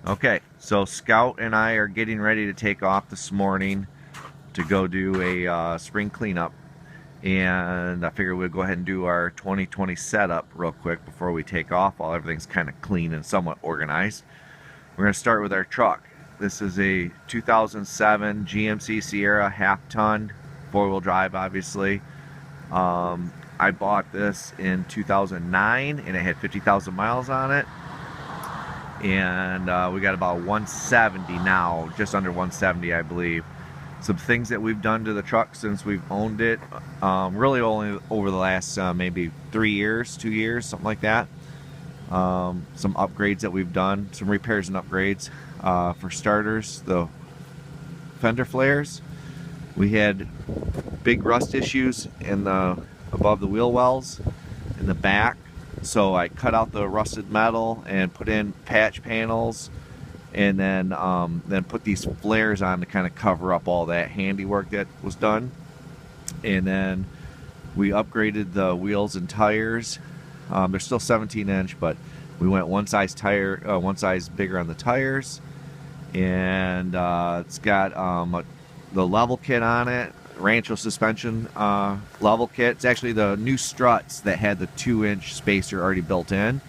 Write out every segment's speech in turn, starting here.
Okay, so Scout and I are getting ready to take off this morning to go do a spring cleanup, and I figured we'd go ahead and do our 2020 setup real quick before we take off while everything's kind of clean and somewhat organized. We're going to start with our truck. This is a 2007 GMC Sierra half-ton, four-wheel drive obviously. I bought this in 2009 and it had 50,000 miles on it. And we got about 170 now, just under 170 I believe. Some things that we've done to the truck since we've owned it, really only over the last maybe 3 years, 2 years, something like that. Some upgrades that we've done, some repairs and upgrades. For starters, the fender flares. We had big rust issues in the above the wheel wells in the back. So I cut out the rusted metal and put in patch panels, and then put these flares on to kind of cover up all that handiwork that was done. And then we upgraded the wheels and tires. They're still 17-inch, but we went one size bigger on the tires, and it's got the level kit on it. Rancho suspension level kit. It's actually the new struts that had the 2-inch spacer already built in.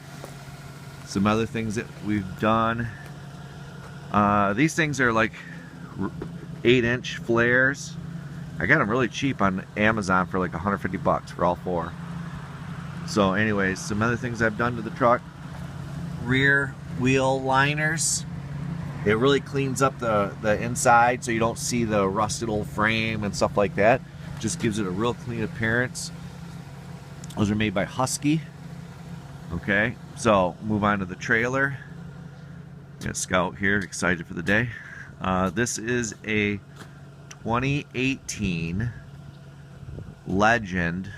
Some other things that we've done. These things are like 8-inch flares. I got them really cheap on Amazon for like 150 bucks for all four. So anyways, some other things I've done to the truck. Rear wheel liners. It really cleans up the inside so you don't see the rusted old frame and stuff like that. Just gives it a real clean appearance. Those are made by Husky. Okay, so move on to the trailer. Got Scout here, excited for the day. This is a 2018 Legend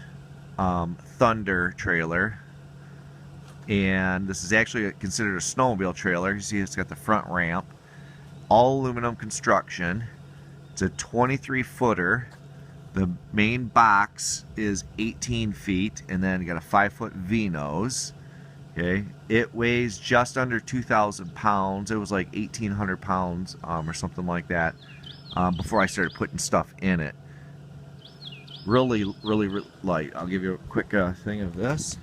Thunder trailer. And this is actually considered a snowmobile trailer. You see it's got the front ramp, all aluminum construction. It's a 23-footer. The main box is 18 feet, and then you got a 5-foot V-nose. Okay, it weighs just under 2,000 pounds. It was like 1,800 pounds or something like that before I started putting stuff in it. Really light. I'll give you a quick thing of this.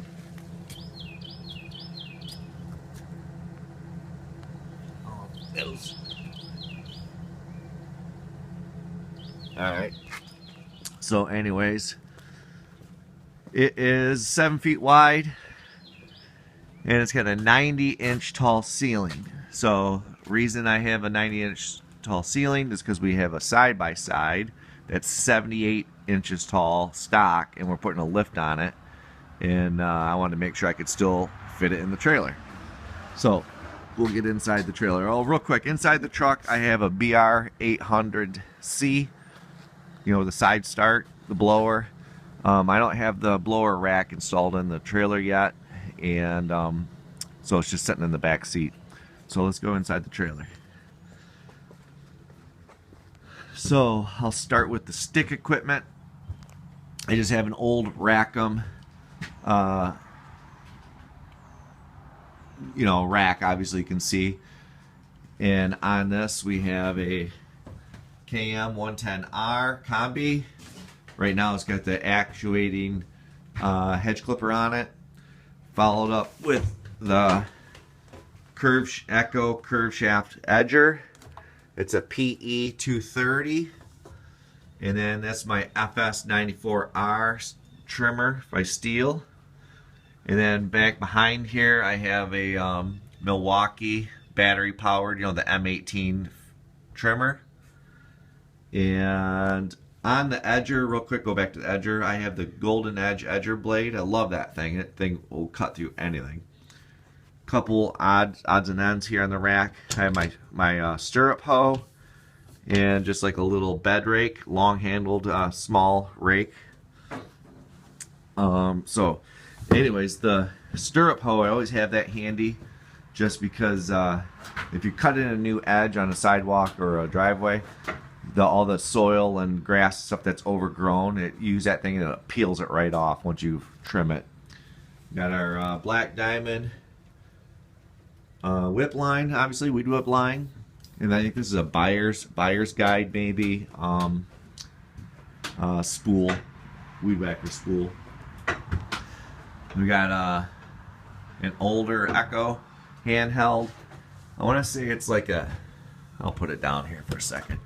Alright, so anyways, it is 7 feet wide, and it's got a 90-inch tall ceiling. So reason I have a 90-inch tall ceiling is because we have a side-by-side that's 78 inches tall stock, and we're putting a lift on it, and I wanted to make sure I could still fit it in the trailer. So we'll get inside the trailer. Oh, real quick, inside the truck I have a BR 800C. You know, the side start, the blower. I don't have the blower rack installed in the trailer yet, and so it's just sitting in the back seat. So let's go inside the trailer. So I'll start with the stick equipment. I just have an old Rackham rack, obviously you can see, and on this we have a KM 110R combi. Right now it's got the actuating hedge clipper on it, followed up with the Echo curve shaft edger. It's a PE 230, and then that's my FS 94R trimmer by Steel. And then back behind here I have a Milwaukee battery powered, the M18 trimmer. And on the edger, real quick, go back to the edger, I have the Golden Edge edger blade. I love that thing. That thing will cut through anything. Couple odds and ends here on the rack. I have my stirrup hoe, and just like a little bed rake, long handled small rake. So anyways, the stirrup hoe, I always have that handy just because if you cut in a new edge on a sidewalk or a driveway, all the soil and grass stuff that's overgrown, use that thing and it peels it right off once you trim it. Got our black diamond Whip line, obviously weed whip line, and I think this is a buyer's guide maybe. Spool, weed whacker spool. We got an older Echo handheld. I want to say it's like a, I'll put it down here for a second.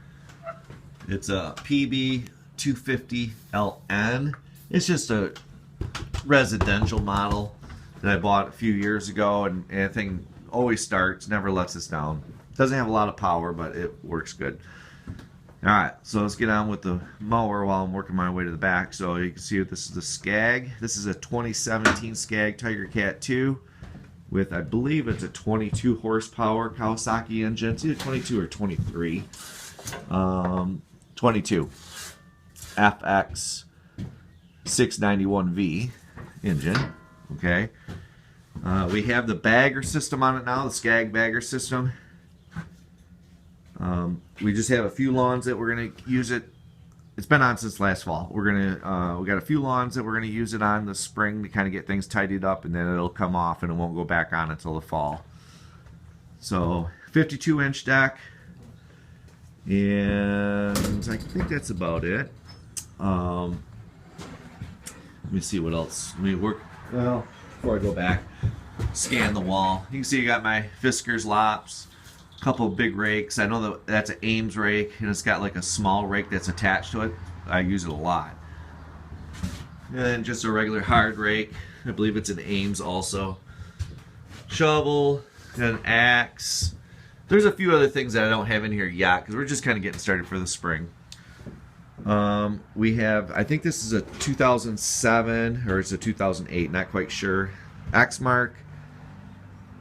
It's a PB 250LN. It's just a residential model that I bought a few years ago, and the thing always starts, never lets us down. Doesn't have a lot of power, but it works good. Alright, so let's get on with the mower while I'm working my way to the back. So you can see this is the Skag. This is a 2017 Skag Tiger Cat 2 with, I believe it's a 22 horsepower Kawasaki engine. It's either 22 or 23. 22 FX 691V engine. Okay. We have the bagger system on it now, the Skag bagger system. We just have a few lawns that we're going to use it. It's been on since last fall. We're going to, we got a few lawns that we're going to use it on this spring to kind of get things tidied up, and then it'll come off and it won't go back on until the fall. So 52-inch deck, and I think that's about it. Let me see what else. Well, before I go back, scan the wall. You can see I got my Fiskars lops. Couple of big rakes. I know that that's an Ames rake, and it's got like a small rake that's attached to it. I use it a lot. And then just a regular hard rake. I believe it's an Ames also. Shovel, an axe. There's a few other things that I don't have in here yet because we're just kind of getting started for the spring. We have, I think this is a 2007 or it's a 2008, not quite sure. Exmark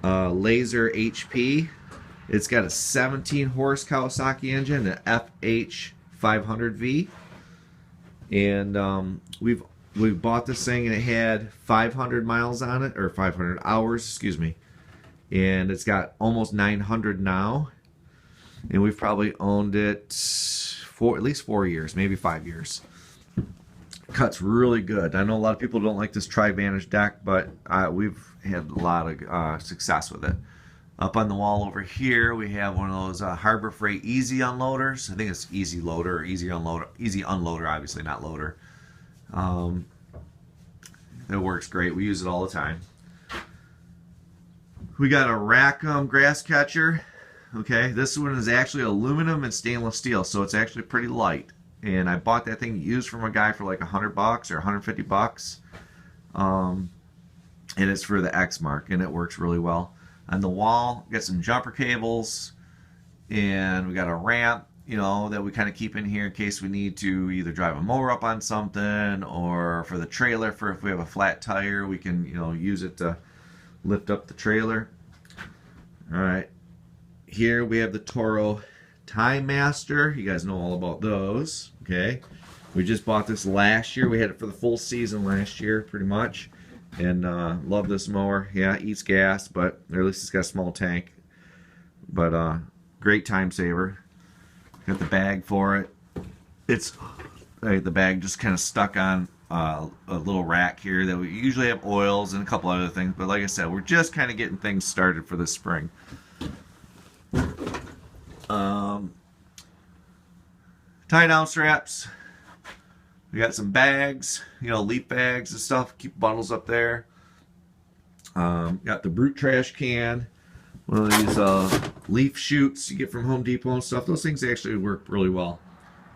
Laser HP. It's got a 17 horse Kawasaki engine, an FH 500V, and we bought this thing and it had 500 miles on it, or 500 hours, excuse me, and it's got almost 900 now, and we've probably owned it for at least 4 years, maybe 5 years. Cuts really good. I know a lot of people don't like this Tri-Vantage deck, but we've had a lot of success with it. Up on the wall over here, we have one of those Harbor Freight Easy Unloaders. I think it's Easy Loader or Easy Unloader. Easy Unloader, obviously, not Loader. It works great. We use it all the time. We got a Rackham grass catcher. Okay, this one is actually aluminum and stainless steel, so it's actually pretty light. And I bought that thing used from a guy for like $100 or $150. And it's for the Exmark, and it works really well. On the wall, got some jumper cables, and we got a ramp, you know, that we kind of keep in here in case we need to either drive a mower up on something, or for the trailer, for if we have a flat tire, we can, you know, use it to lift up the trailer. All right, here we have the Toro Time Master. You guys know all about those. Okay, we just bought this last year. We had it for the full season last year, pretty much. And love this mower. Yeah, it eats gas, but or at least it's got a small tank. But great time saver. Got the bag for it. It's the bag just kind of stuck on a little rack here that we usually have oils and a couple other things. But like I said, we're just kind of getting things started for this spring. Tie down straps. We got some bags, you know, leaf bags and stuff. Keep bundles up there. Got the Brute trash can. One of these leaf chutes you get from Home Depot and stuff. Those things actually work really well.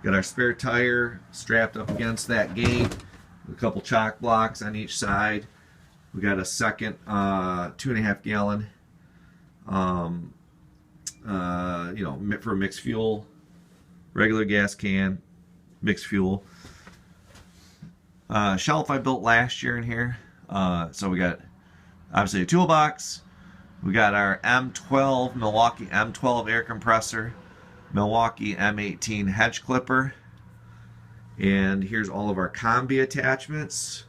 Got our spare tire strapped up against that gate. A couple chalk blocks on each side. We got a second 2.5 gallon, you know, for mixed fuel. Regular gas can, mixed fuel. Shelf I built last year in here. So we got obviously a toolbox. We got our M12 Milwaukee M12 air compressor, Milwaukee M18 hedge clipper, and here's all of our combi attachments.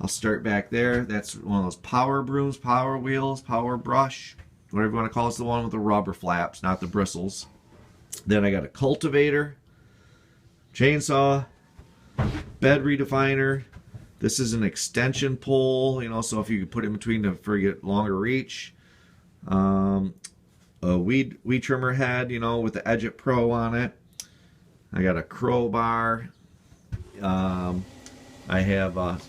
I'll start back there. That's one of those power brooms, power wheels, power brush, whatever you want to call it. It's the one with the rubber flaps, not the bristles. Then I got a cultivator, chainsaw, bed redefiner. This is an extension pole, you know, so if you could put it in between for get longer reach. a weed trimmer head, you know, with the Edge Pro on it. I got a crowbar. I have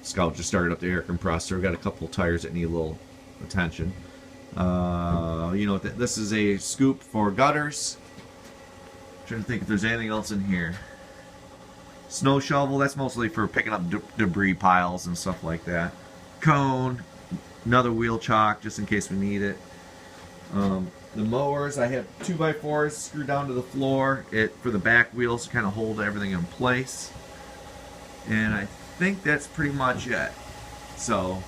Scout just started up the air compressor. Got a couple tires that need a little attention. You know, this is a scoop for gutters. Trying to think if there's anything else in here. Snow shovel, that's mostly for picking up debris piles and stuff like that. Cone, another wheel chock just in case we need it. The mowers, I have 2x4s screwed down to the floor for the back wheels to kind of hold everything in place. And I think that's pretty much it. So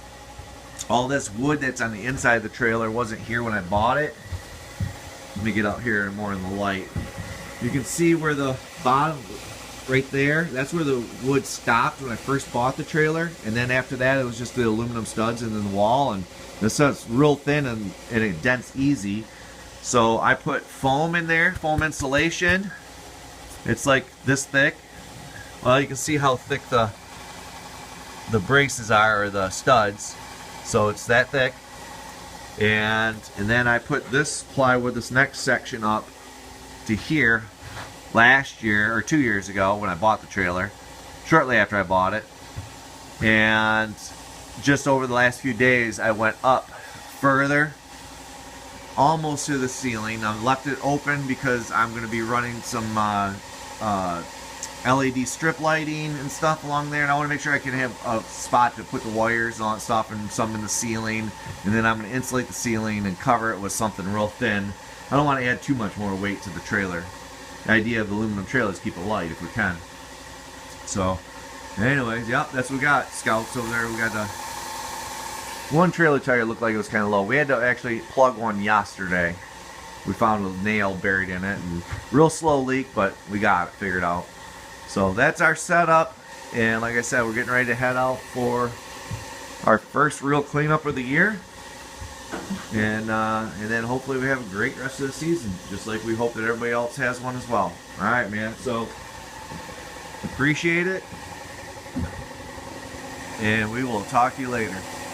all this wood that's on the inside of the trailer wasn't here when I bought it. Let me get out here more in the light. You can see where the bottom, right there, that's where the wood stopped when I first bought the trailer. And then after that, it was just the aluminum studs and then the wall. And this stuff's real thin and it dents easy. So I put foam in there, foam insulation. It's like this thick. Well, you can see how thick the braces are, or the studs. So it's that thick. And then I put this plywood, this next section up to here last year, or 2 years ago when I bought the trailer, shortly after I bought it. And just over the last few days I went up further, almost to the ceiling. I've left it open because I'm going to be running some LED strip lighting and stuff along there, and I want to make sure I can have a spot to put the wires and all that stuff, and some in the ceiling. And then I'm going to insulate the ceiling and cover it with something real thin. I don't want to add too much more weight to the trailer. The idea of the aluminum trailer is keep it light if we can. So anyways, yep, that's what we got. Scouts over there. We got the one trailer tire looked like it was kind of low. We had to actually plug one yesterday. We found a nail buried in it, and real slow leak, but we got it figured out. So that's our setup, and like I said, we're getting ready to head out for our first real cleanup of the year, and then hopefully we have a great rest of the season, just like we hope that everybody else has one as well. All right, man. So appreciate it, and we will talk to you later.